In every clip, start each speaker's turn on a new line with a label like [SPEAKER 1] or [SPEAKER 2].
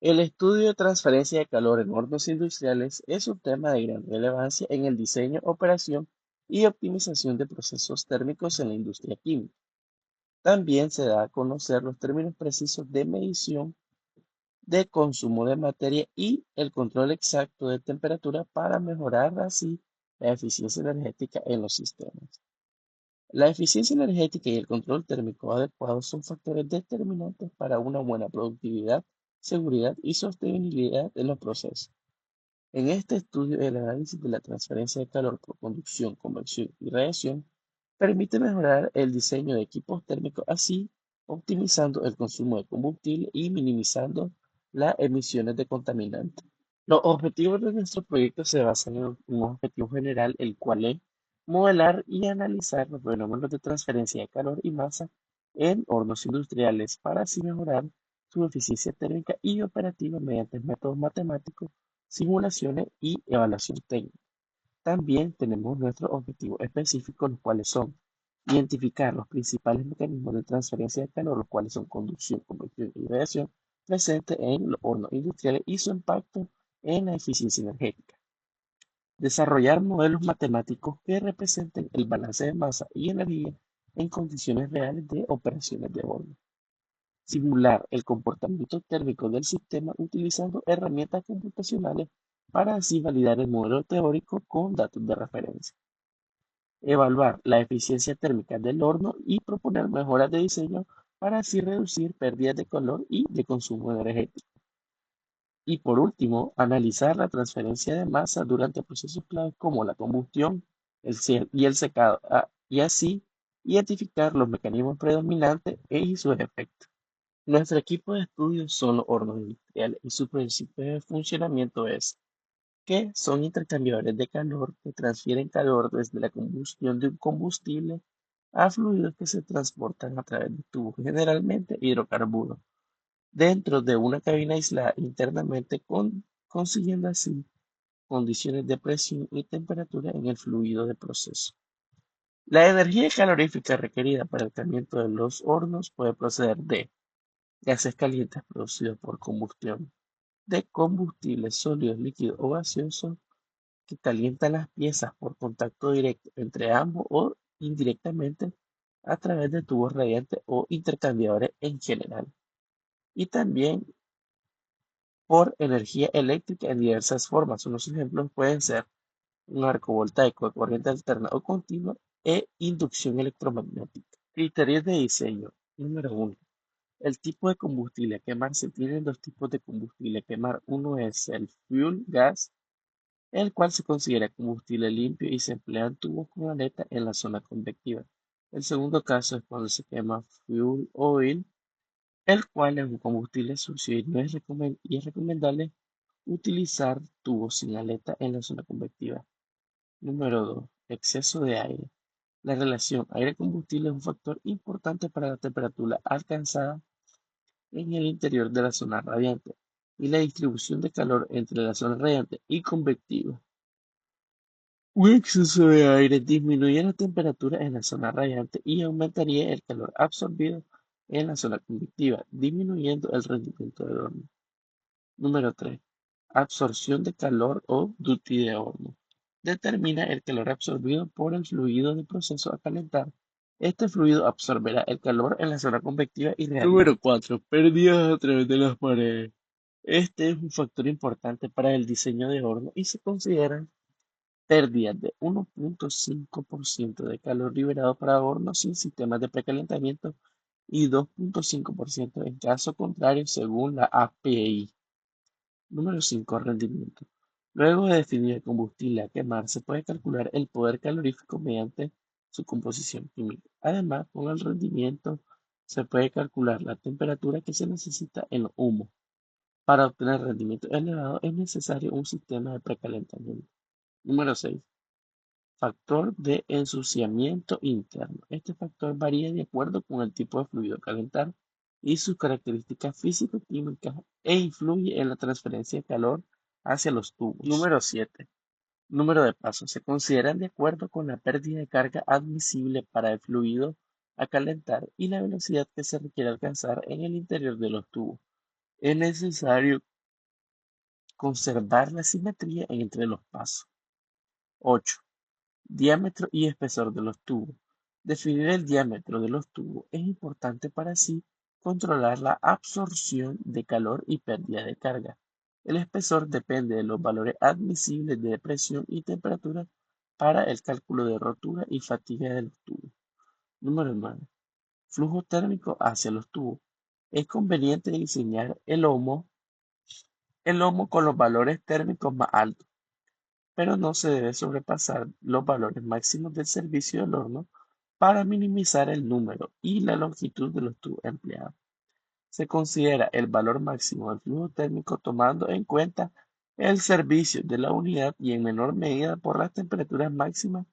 [SPEAKER 1] El estudio de transferencia de calor en hornos industriales es un tema de gran relevancia en el diseño, operación y optimización de procesos térmicos en la industria química. También se da a conocer los términos precisos de medición de consumo de materia y el control exacto de temperatura para mejorar así la eficiencia energética en los sistemas. La eficiencia energética y el control térmico adecuado son factores determinantes para una buena productividad, seguridad y sostenibilidad de los procesos. En este estudio, el análisis de la transferencia de calor por conducción, convección y radiación permite mejorar el diseño de equipos térmicos, así optimizando el consumo de combustible y minimizando las emisiones de contaminantes. Los objetivos de nuestro proyecto se basan en un objetivo general, el cual es modelar y analizar los fenómenos de transferencia de calor y masa en hornos industriales para así mejorar su eficiencia térmica y operativa mediante métodos matemáticos, simulaciones y evaluación técnica. También tenemos nuestros objetivos específicos, los cuales son identificar los principales mecanismos de transferencia de calor, los cuales son conducción, convección y radiación, presentes en los hornos industriales y su impacto en la eficiencia energética. Desarrollar modelos matemáticos que representen el balance de masa y energía en condiciones reales de operaciones de horno. Simular el comportamiento térmico del sistema utilizando herramientas computacionales para así validar el modelo teórico con datos de referencia. Evaluar la eficiencia térmica del horno y proponer mejoras de diseño para así reducir pérdidas de calor y de consumo energético. Y por último, analizar la transferencia de masa durante procesos claves como la combustión y el secado, y así identificar los mecanismos predominantes y sus efectos. Nuestro equipo de estudio son los hornos industriales y su principio de funcionamiento es que son intercambiadores de calor que transfieren calor desde la combustión de un combustible a fluidos que se transportan a través de tubos, generalmente hidrocarburos, dentro de una cabina aislada internamente, consiguiendo así condiciones de presión y temperatura en el fluido de proceso. La energía calorífica requerida para el calentamiento de los hornos puede proceder de gases calientes producidos por combustión de combustibles sólidos, líquidos o gaseosos que calientan las piezas por contacto directo entre ambos o indirectamente a través de tubos radiantes o intercambiadores en general. Y también por energía eléctrica en diversas formas. Unos ejemplos pueden ser un arco voltaico de corriente alterna o continua e inducción electromagnética. Criterios de diseño. Número uno. El tipo de combustible a quemar. Se tienen dos tipos de combustible a quemar. Uno es el fuel gas, el cual se considera combustible limpio y se emplean tubos con aleta en la zona convectiva. El segundo caso es cuando se quema fuel oil, el cual es un combustible sucio y no es y es recomendable utilizar tubos sin aleta en la zona convectiva. Número 2. Exceso de aire. La relación aire-combustible es un factor importante para la temperatura alcanzada en el interior de la zona radiante y la distribución de calor entre la zona radiante y convectiva. Un exceso de aire disminuye la temperatura en la zona radiante y aumentaría el calor absorbido en la zona convectiva, disminuyendo el rendimiento del horno. Número 3. Absorción de calor o ductilidad de horno. Determina el calor absorbido por el fluido del proceso a calentar. Este fluido absorberá el calor en la zona convectiva y realiza. Número 4. Pérdidas a través de las paredes. Este es un factor importante para el diseño de horno y se considera pérdidas de 1,5% de calor liberado para hornos sin sistemas de precalentamiento y 2,5% en caso contrario según la API. Número 5. Rendimiento. Luego de definir el combustible a quemar, se puede calcular el poder calorífico mediante su composición química. Además, con el rendimiento se puede calcular la temperatura que se necesita en los humos. Para obtener rendimiento elevado es necesario un sistema de precalentamiento. Número 6. Factor de ensuciamiento interno. Este factor varía de acuerdo con el tipo de fluido a calentar y sus características físico-químicas e influye en la transferencia de calor hacia los tubos. Número 7. Número de pasos. Se consideran de acuerdo con la pérdida de carga admisible para el fluido a calentar y la velocidad que se requiere alcanzar en el interior de los tubos. Es necesario conservar la simetría entre los pasos. 8. Diámetro y espesor de los tubos. Definir el diámetro de los tubos es importante para así controlar la absorción de calor y pérdida de carga. El espesor depende de los valores admisibles de presión y temperatura para el cálculo de rotura y fatiga de los tubos. Número 9. Flujo térmico hacia los tubos. Es conveniente diseñar el lomo con los valores térmicos más altos, pero no se debe sobrepasar los valores máximos del servicio del horno para minimizar el número y la longitud de los tubos empleados. Se considera el valor máximo del flujo térmico tomando en cuenta el servicio de la unidad y en menor medida por las temperaturas máximas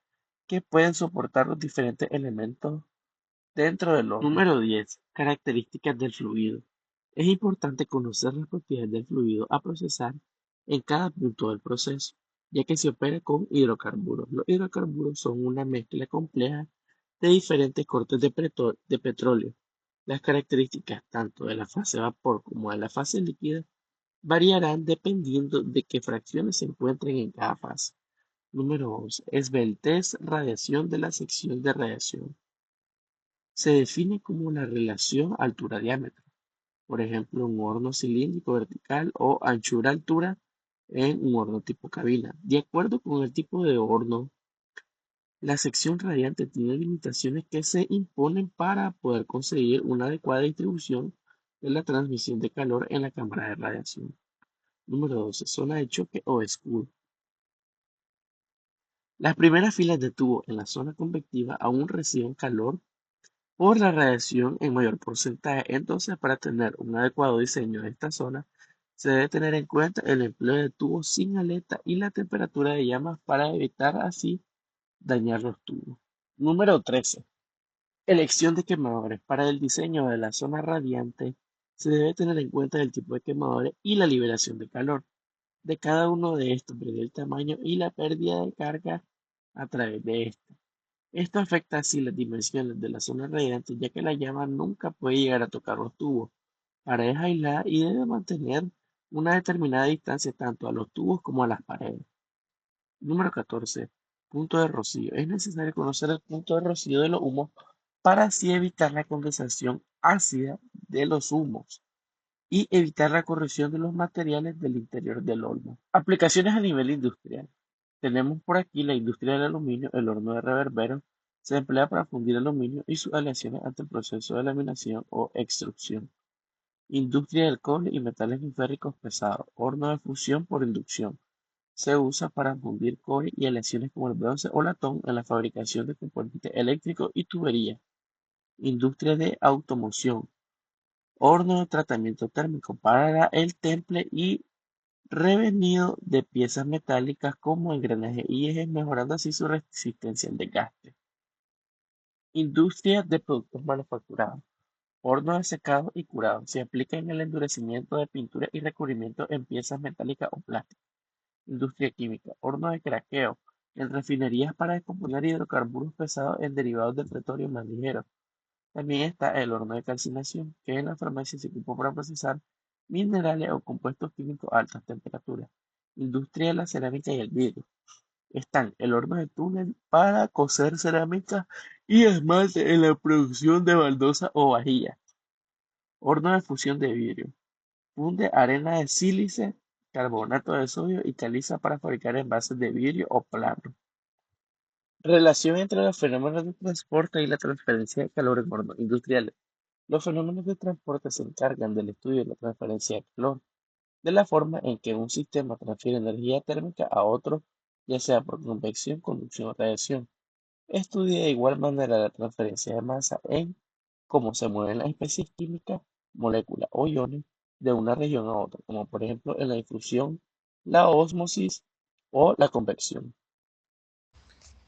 [SPEAKER 1] que pueden soportar los diferentes elementos dentro del horno. Número 10. Características del fluido. Es importante conocer las propiedades del fluido a procesar en cada punto del proceso, ya que se opera con hidrocarburos. Los hidrocarburos son una mezcla compleja de diferentes cortes de petróleo. Las características tanto de la fase vapor como de la fase líquida variarán dependiendo de qué fracciones se encuentren en cada fase. Número 11. Esbeltez, radiación de la sección de radiación. Se define como la relación altura-diámetro, por ejemplo, un horno cilíndrico vertical o anchura-altura en un horno tipo cabina. De acuerdo con el tipo de horno, la sección radiante tiene limitaciones que se imponen para poder conseguir una adecuada distribución de la transmisión de calor en la cámara de radiación. Número 12. Zona de choque o escudo. Las primeras filas de tubo en la zona convectiva aún reciben calor por la radiación en mayor porcentaje. Entonces, para tener un adecuado diseño de esta zona, se debe tener en cuenta el empleo de tubos sin aleta y la temperatura de llamas para evitar así dañar los tubos. Número 13. Elección de quemadores. Para el diseño de la zona radiante, se debe tener en cuenta el tipo de quemadores y la liberación de calor de cada uno de estos, el tamaño y la pérdida de carga a través de este. Esto afecta así las dimensiones de la zona radiante, ya que la llama nunca puede llegar a tocar los tubos. Paredes aisladas y debe mantener una determinada distancia tanto a los tubos como a las paredes. Número 14. Punto de rocío. Es necesario conocer el punto de rocío de los humos para así evitar la condensación ácida de los humos y evitar la corrosión de los materiales del interior del horno. Aplicaciones a nivel industrial. Tenemos por aquí la industria del aluminio, el horno de reverbero. Se emplea para fundir aluminio y sus aleaciones ante el proceso de laminación o extrusión. Industria del cobre y metales inférricos pesados. Horno de fusión por inducción. Se usa para fundir cobre y aleaciones como el bronce o latón en la fabricación de componentes eléctricos y tuberías. Industria de automoción. Horno de tratamiento térmico para el temple y revenido de piezas metálicas como engranajes y ejes, mejorando así su resistencia al desgaste. Industria de productos manufacturados. Horno de secado y curado. Se aplica en el endurecimiento de pintura y recubrimiento en piezas metálicas o plásticas. Industria química. Horno de craqueo. En refinerías para descomponer hidrocarburos pesados en derivados del petróleo más ligeros. También está el horno de calcinación, que en la farmacia se ocupa para procesar minerales o compuestos químicos a altas temperaturas. Industria de la cerámica y el vidrio. Están el horno de túnel para cocer cerámica y esmalte en la producción de baldosa o vajilla. Horno de fusión de vidrio. Funde arena de sílice, carbonato de sodio y caliza para fabricar envases de vidrio o plano. Relación entre los fenómenos de transporte y la transferencia de calor en hornos industriales. Los fenómenos de transporte se encargan del estudio de la transferencia de calor, de la forma en que un sistema transfiere energía térmica a otro, ya sea por convección, conducción o radiación. Estudia de igual manera la transferencia de masa en cómo se mueven las especies químicas, moléculas o iones de una región a otra, como por ejemplo en la difusión, la ósmosis o la convección.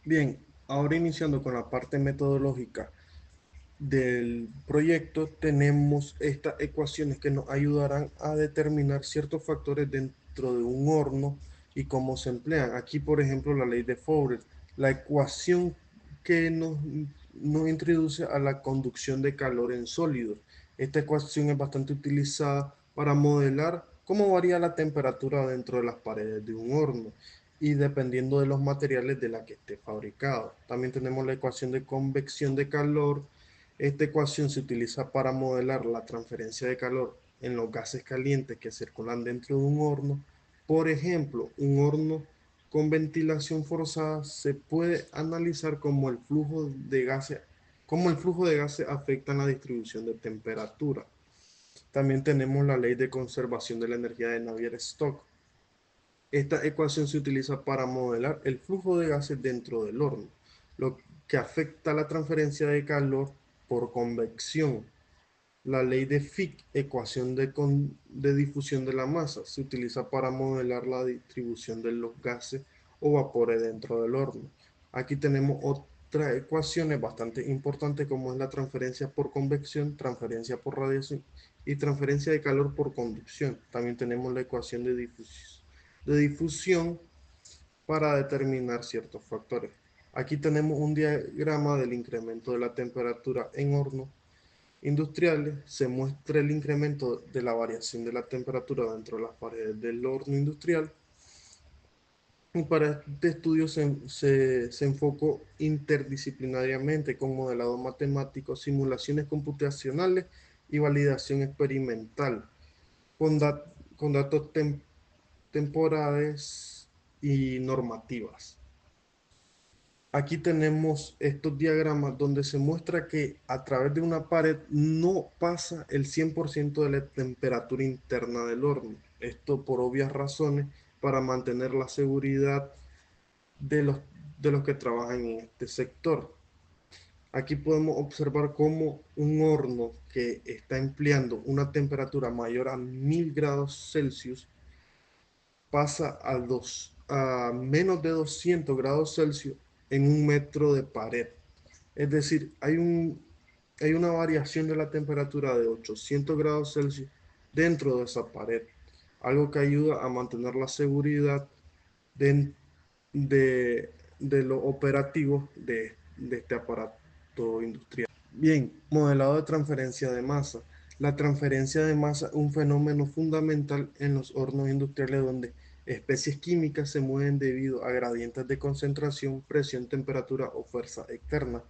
[SPEAKER 2] Bien, ahora iniciando con la parte metodológica del proyecto, tenemos estas ecuaciones que nos ayudarán a determinar ciertos factores dentro de un horno y cómo se emplean. Aquí, por ejemplo, la ley de Fourier, la ecuación que nos introduce a la conducción de calor en sólidos. Esta ecuación es bastante utilizada para modelar cómo varía la temperatura dentro de las paredes de un horno y dependiendo de los materiales de la que esté fabricado. También tenemos la ecuación de convección de calor. Esta ecuación se utiliza para modelar la transferencia de calor en los gases calientes que circulan dentro de un horno. Por ejemplo, un horno con ventilación forzada se puede analizar cómo el flujo de gases afecta la distribución de temperatura. También tenemos la ley de conservación de la energía de Navier-Stokes. Esta ecuación se utiliza para modelar el flujo de gases dentro del horno, lo que afecta la transferencia de calor por convección. La ley de Fick, ecuación de difusión de la masa, se utiliza para modelar la distribución de los gases o vapores dentro del horno. Aquí tenemos otras ecuaciones bastante importantes como es la transferencia por convección, transferencia por radiación y transferencia de calor por conducción. También tenemos la ecuación de difusión para determinar ciertos factores. Aquí tenemos un diagrama del incremento de la temperatura en horno industriales. Se muestra el incremento de la variación de la temperatura dentro de las paredes del horno industrial. Y para este estudio se enfocó interdisciplinariamente con modelado matemático, simulaciones computacionales y validación experimental, con, con datos temporales y normativas. Aquí tenemos estos diagramas donde se muestra que a través de una pared no pasa el 100% de la temperatura interna del horno. Esto por obvias razones para mantener la seguridad de de los que trabajan en este sector. Aquí podemos observar cómo un horno que está empleando una temperatura mayor a 1000 grados Celsius pasa a menos de 200 grados Celsius en un metro de pared. Es decir, hay una variación de la temperatura de 800 grados Celsius dentro de esa pared, algo que ayuda a mantener la seguridad de, de los operativos de este aparato industrial. Bien, modelado de transferencia de masa. La transferencia de masa es un fenómeno fundamental en los hornos industriales donde especies químicas se mueven debido a gradientes de concentración, presión, temperatura o fuerza externa.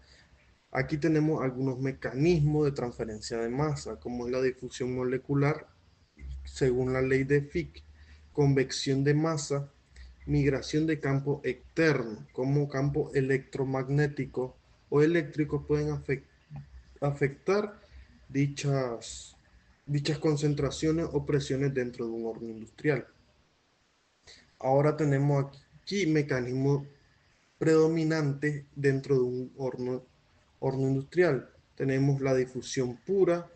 [SPEAKER 2] Aquí tenemos algunos mecanismos de transferencia de masa, como es la difusión molecular, según la ley de Fick, convección de masa, migración de campo externo, como campo electromagnético o eléctricos pueden afectar dichas concentraciones o presiones dentro de un horno industrial. Ahora tenemos aquí mecanismos predominantes dentro de un horno industrial. Tenemos la difusión pura,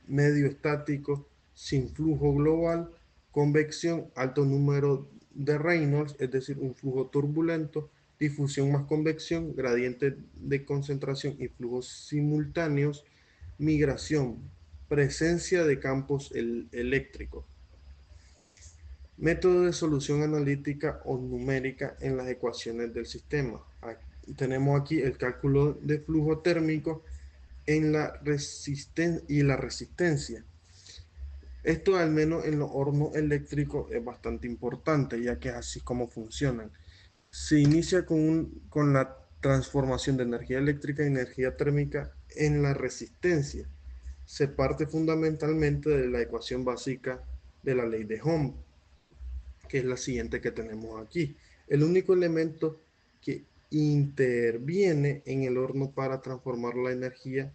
[SPEAKER 2] medio estático, sin flujo global, convección, alto número de Reynolds, es decir, un flujo turbulento, difusión más convección, gradiente de concentración y flujos simultáneos, migración, presencia de campos eléctricos. Método de solución analítica o numérica en las ecuaciones del sistema. Tenemos aquí el cálculo de flujo térmico en la resistencia. Esto al menos en los hornos eléctricos es bastante importante, ya que es así como funcionan. Se inicia con la transformación de energía eléctrica y energía térmica en la resistencia. Se parte fundamentalmente de la ecuación básica de la ley de Ohm, que es la siguiente que tenemos aquí. El único elemento que interviene en el horno para transformar la energía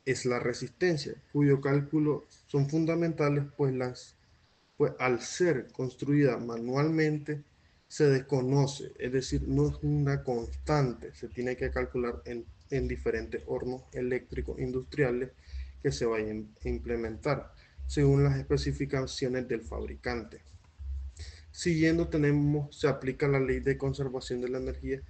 [SPEAKER 2] es la resistencia, cuyo cálculo son fundamentales, pues al ser construida manualmente se desconoce, es decir, no es una constante, se tiene que calcular en diferentes hornos eléctricos industriales que se vayan a implementar según las especificaciones del fabricante. Siguiendo se aplica la ley de conservación de la energía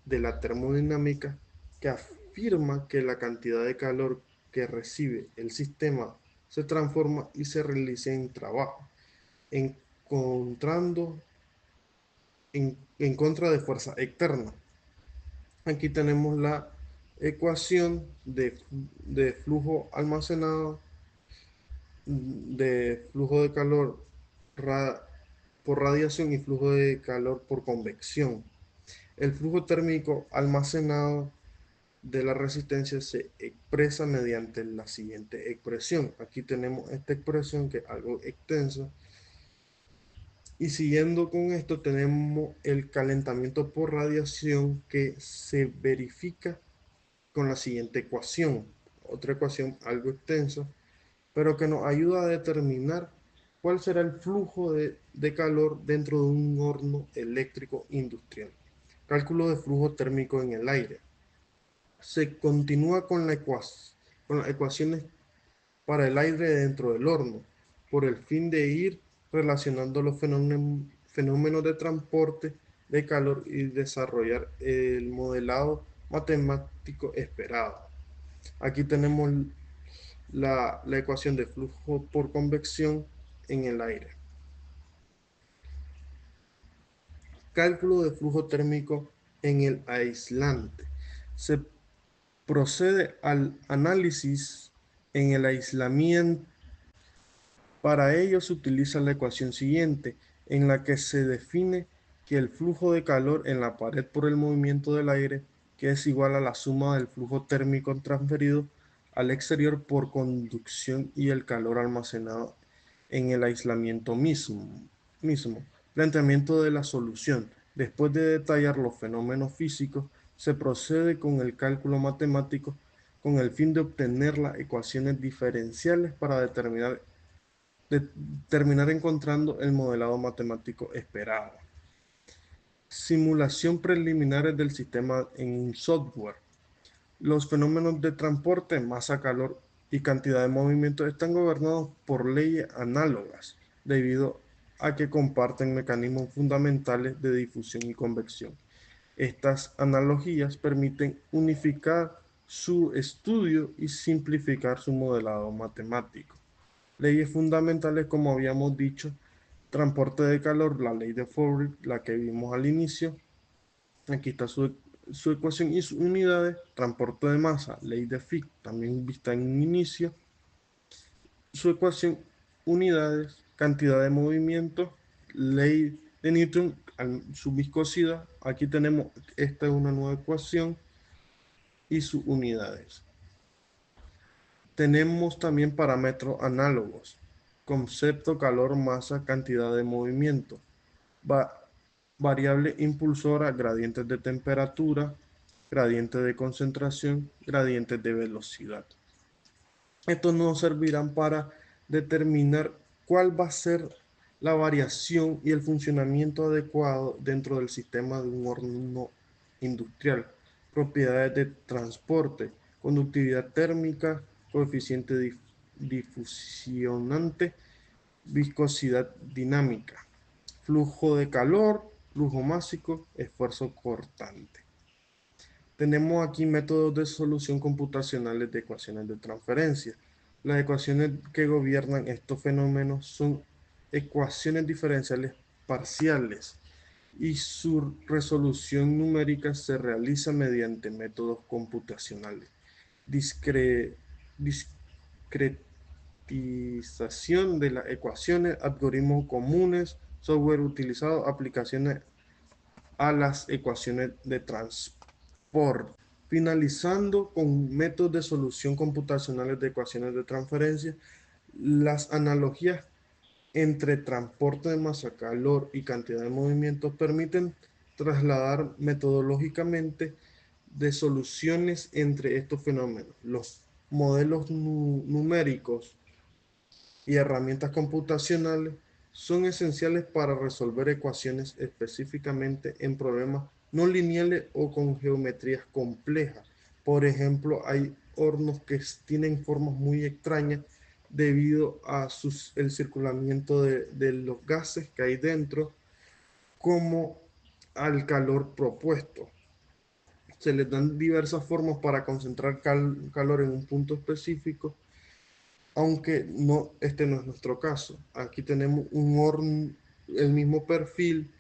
[SPEAKER 2] de la termodinámica que afirma que la cantidad de calor que recibe el sistema se transforma y se realiza en trabajo, encontrando en contra de fuerza externa. Aquí tenemos la ecuación de flujo almacenado de flujo de calor por radiación y flujo de calor por convección. El flujo térmico almacenado de la resistencia se expresa mediante la siguiente expresión. Aquí tenemos esta expresión que es algo extensa. Y siguiendo con esto tenemos el calentamiento por radiación que se verifica con la siguiente ecuación. Otra ecuación algo extensa, pero que nos ayuda a determinar cuál será el flujo de calor dentro de un horno eléctrico industrial. Cálculo de flujo térmico en el aire. Se continúa con las ecuaciones para el aire dentro del horno, por el fin de ir relacionando los fenómenos de transporte de calor y desarrollar el modelado matemático esperado. Aquí tenemos la ecuación de flujo por convección en el aire. Cálculo de flujo térmico en el aislante. Se procede al análisis en el aislamiento. Para ello se utiliza la ecuación siguiente, en la que se define que el flujo de calor en la pared por el movimiento del aire, que es igual a la suma del flujo térmico transferido al exterior por conducción y el calor almacenado en el aislamiento mismo. Planteamiento de la solución. Después de detallar los fenómenos físicos, se procede con el cálculo matemático con el fin de obtener las ecuaciones diferenciales para terminar encontrando el modelado matemático esperado. Simulación preliminares del sistema en software. Los fenómenos de transporte, masa, calor y cantidad de movimiento están gobernados por leyes análogas, debido a que comparten mecanismos fundamentales de difusión y convección. Estas analogías permiten unificar su estudio y simplificar su modelado matemático. Leyes fundamentales, como habíamos dicho, transporte de calor, la ley de Fourier, la que vimos al inicio. Aquí está su ecuación y sus unidades. Transporte de masa, ley de Fick, también vista en un inicio. Su ecuación, unidades, cantidad de movimiento, ley de Newton, su viscosidad. Aquí tenemos, esta es una nueva ecuación y sus unidades. Tenemos también parámetros análogos: concepto, calor, masa, cantidad de movimiento, va variable impulsora, gradientes de temperatura, gradientes de concentración, gradientes de velocidad. Estos nos servirán para determinar cuál va a ser la variación y el funcionamiento adecuado dentro del sistema de un horno industrial. Propiedades de transporte, conductividad térmica, coeficiente difusionante, viscosidad dinámica, flujo de calor, flujo másico, esfuerzo cortante. Tenemos aquí métodos de solución computacionales de ecuaciones de transferencia. Las ecuaciones que gobiernan estos fenómenos son ecuaciones diferenciales parciales y su resolución numérica se realiza mediante métodos computacionales. Discretización de las ecuaciones, algoritmos comunes, software utilizado, aplicaciones a las ecuaciones de transporte. Finalizando con métodos de solución computacionales de ecuaciones de transferencia, las analogías entre transporte de masa, calor y cantidad de movimientos permiten trasladar metodológicamente de soluciones entre estos fenómenos. Los modelos numéricos y herramientas computacionales son esenciales para resolver ecuaciones específicamente en problemas no lineales o con geometrías complejas. Por ejemplo, hay hornos que tienen formas muy extrañas debido a el circulamiento de los gases que hay dentro, como al calor propuesto. Se les dan diversas formas para concentrar calor en un punto específico, aunque no, este no es nuestro caso. Aquí tenemos un horno, el mismo perfil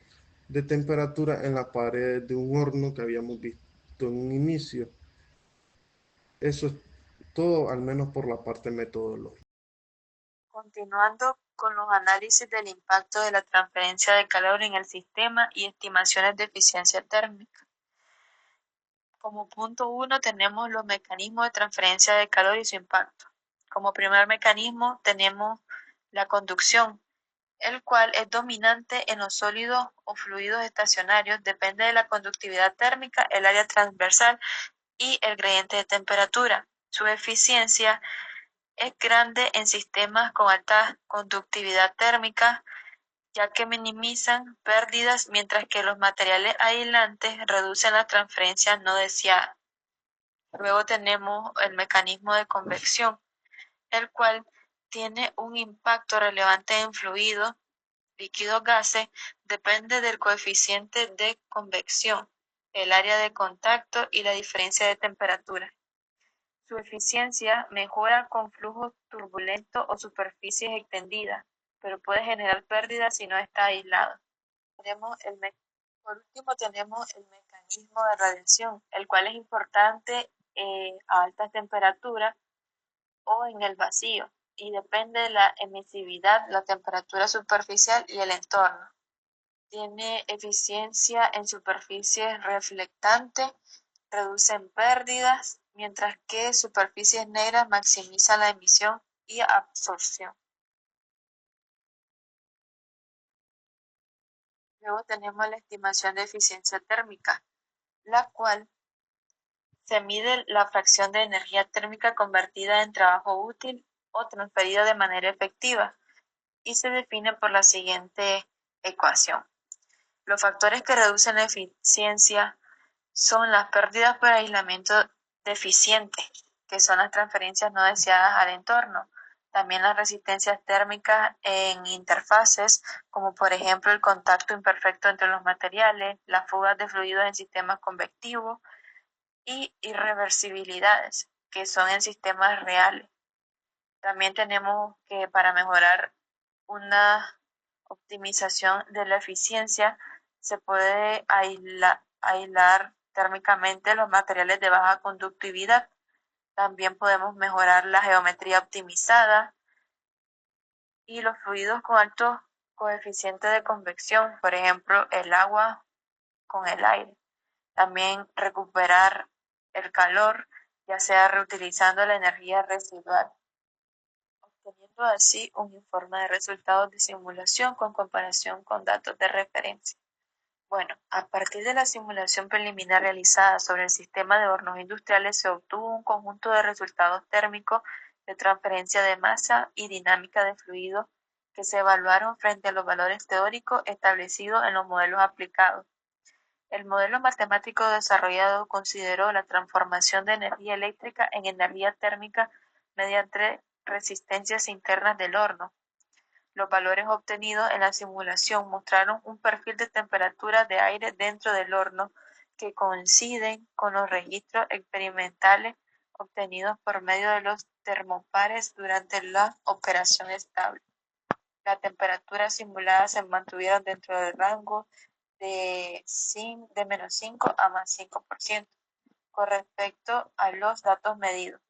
[SPEAKER 2] de temperatura en la pared de un horno que habíamos visto en un inicio. Eso es todo, al menos por la parte metodológica.
[SPEAKER 3] Continuando con los análisis del impacto de la transferencia de calor en el sistema y estimaciones de eficiencia térmica. Como punto 1 tenemos los mecanismos de transferencia de calor y su impacto. Como primer mecanismo tenemos la conducción, el cual es dominante en los sólidos o fluidos estacionarios, depende de la conductividad térmica, el área transversal y el gradiente de temperatura. Su eficiencia es grande en sistemas con alta conductividad térmica, ya que minimizan pérdidas, mientras que los materiales aislantes reducen la transferencia no deseada. Luego tenemos el mecanismo de convección, el cual tiene un impacto relevante en fluidos, líquidos, gases, depende del coeficiente de convección, el área de contacto y la diferencia de temperatura. Su eficiencia mejora con flujos turbulentos o superficies extendidas, pero puede generar pérdidas si no está aislado. Por último tenemos el mecanismo de radiación, el cual es importante a altas temperaturas o en el vacío, y depende de la emisividad, la temperatura superficial y el entorno. Tiene eficiencia en superficies reflectantes, reducen pérdidas, mientras que superficies negras maximizan la emisión y absorción. Luego tenemos la estimación de eficiencia térmica, la cual se mide la fracción de energía térmica convertida en trabajo útil o transferida de manera efectiva, y se define por la siguiente ecuación. Los factores que reducen la eficiencia son las pérdidas por aislamiento deficiente, que son las transferencias no deseadas al entorno. También las resistencias térmicas en interfaces, como por ejemplo el contacto imperfecto entre los materiales, las fugas de fluidos en sistemas convectivos y irreversibilidades, que son en sistemas reales. También tenemos que para mejorar una optimización de la eficiencia se puede aislar térmicamente los materiales de baja conductividad. También podemos mejorar la geometría optimizada y los fluidos con alto coeficiente de convección, por ejemplo, el agua con el aire. También recuperar el calor, ya sea reutilizando la energía residual, obteniendo así un informe de resultados de simulación con comparación con datos de referencia. Bueno, a partir de la simulación preliminar realizada sobre el sistema de hornos industriales se obtuvo un conjunto de resultados térmicos de transferencia de masa y dinámica de fluido que se evaluaron frente a los valores teóricos establecidos en los modelos aplicados. El modelo matemático desarrollado consideró la transformación de energía eléctrica en energía térmica mediante resistencias internas del horno. Los valores obtenidos en la simulación mostraron un perfil de temperatura de aire dentro del horno que coinciden con los registros experimentales obtenidos por medio de los termopares durante la operación estable. La temperatura simulada se mantuvieron dentro del rango de menos 5 a más 5% con respecto a los datos medidos.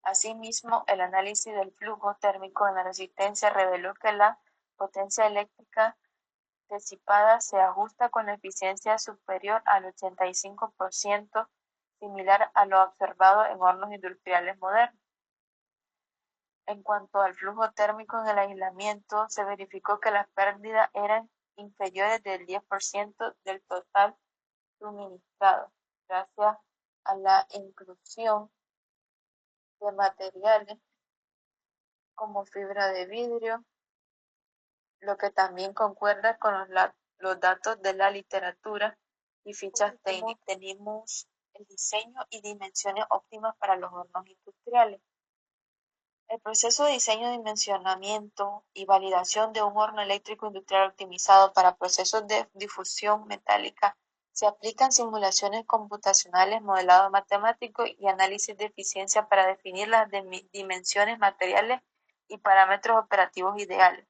[SPEAKER 3] Asimismo, el análisis del flujo térmico en la resistencia reveló que la potencia eléctrica disipada se ajusta con eficiencia superior al 85%, similar a lo observado en hornos industriales modernos. En cuanto al flujo térmico en el aislamiento, se verificó que las pérdidas eran inferiores del 10% del total suministrado, gracias a la inclusión de materiales como fibra de vidrio, lo que también concuerda con los datos de la literatura y fichas técnicas. Tenemos el diseño y dimensiones óptimas para los hornos industriales. El proceso de diseño, dimensionamiento y validación de un horno eléctrico industrial optimizado para procesos de difusión metálica se aplican simulaciones computacionales, modelado matemático y análisis de eficiencia para definir las dimensiones materiales y parámetros operativos ideales.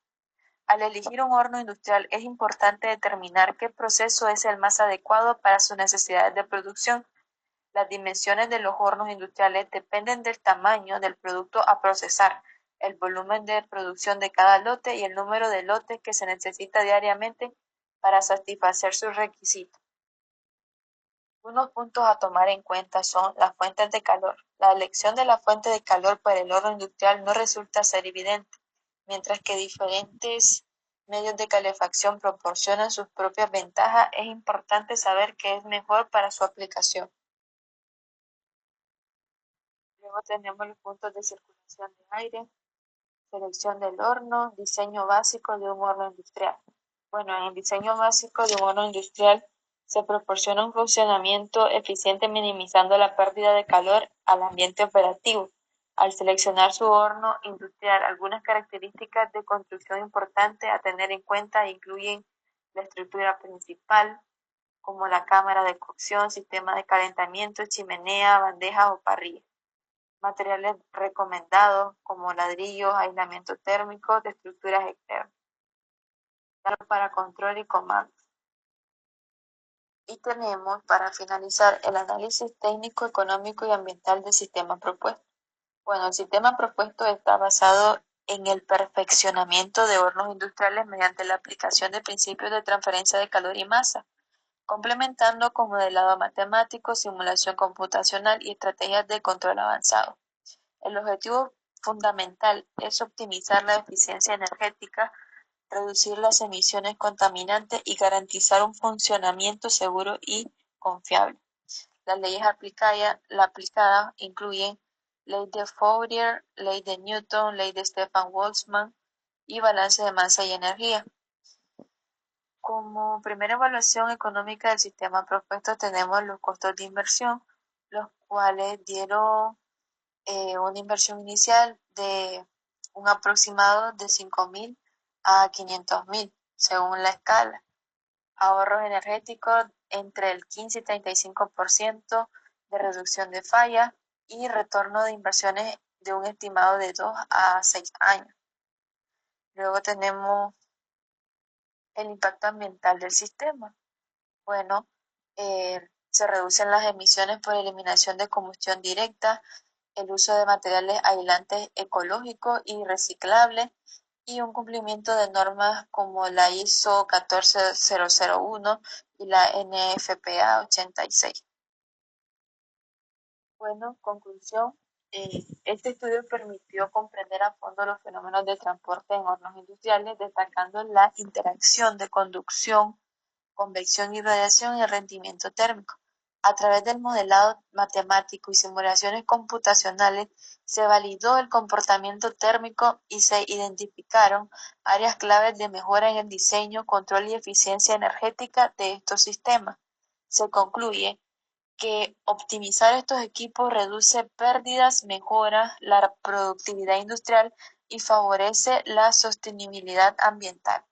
[SPEAKER 3] Al elegir un horno industrial es importante determinar qué proceso es el más adecuado para sus necesidades de producción. Las dimensiones de los hornos industriales dependen del tamaño del producto a procesar, el volumen de producción de cada lote y el número de lotes que se necesita diariamente para satisfacer sus requisitos. Unos puntos a tomar en cuenta son las fuentes de calor. La elección de la fuente de calor para el horno industrial no resulta ser evidente, mientras que diferentes medios de calefacción proporcionan sus propias ventajas. Es importante saber qué es mejor para su aplicación. Luego tenemos los puntos de circulación de aire, selección del horno, diseño básico de un horno industrial. Bueno, en el diseño básico de un horno industrial se proporciona un funcionamiento eficiente minimizando la pérdida de calor al ambiente operativo. Al seleccionar su horno industrial, algunas características de construcción importantes a tener en cuenta incluyen la estructura principal, como la cámara de cocción, sistema de calentamiento, chimenea, bandejas o parrilla. Materiales recomendados como ladrillos, aislamiento térmico de estructuras externas, para control y comando. Y tenemos para finalizar el análisis técnico, económico y ambiental del sistema propuesto. Bueno, el sistema propuesto está basado en el perfeccionamiento de hornos industriales mediante la aplicación de principios de transferencia de calor y masa, complementando con modelado matemático, simulación computacional y estrategias de control avanzado. El objetivo fundamental es optimizar la eficiencia energética, reducir las emisiones contaminantes y garantizar un funcionamiento seguro y confiable. Las leyes aplicadas incluyen ley de Fourier, ley de Newton, ley de Stefan Boltzmann y balance de masa y energía. Como primera evaluación económica del sistema propuesto tenemos los costos de inversión, los cuales dieron una inversión inicial de un aproximado de 5.000 a 500.000 según la escala. Ahorros energéticos entre el 15 y 35% de reducción de falla y retorno de inversiones de un estimado de 2 a 6 años. Luego tenemos el impacto ambiental del sistema. Bueno, se reducen las emisiones por eliminación de combustión directa, el uso de materiales aislantes ecológicos y reciclables y un cumplimiento de normas como la ISO 14001 y la NFPA 86. Bueno, conclusión, este estudio permitió comprender a fondo los fenómenos de transporte en hornos industriales, destacando la interacción de conducción, convección y radiación y el rendimiento térmico. A través del modelado matemático y simulaciones computacionales se validó el comportamiento térmico y se identificaron áreas claves de mejora en el diseño, control y eficiencia energética de estos sistemas. Se concluye que optimizar estos equipos reduce pérdidas, mejora la productividad industrial y favorece la sostenibilidad ambiental.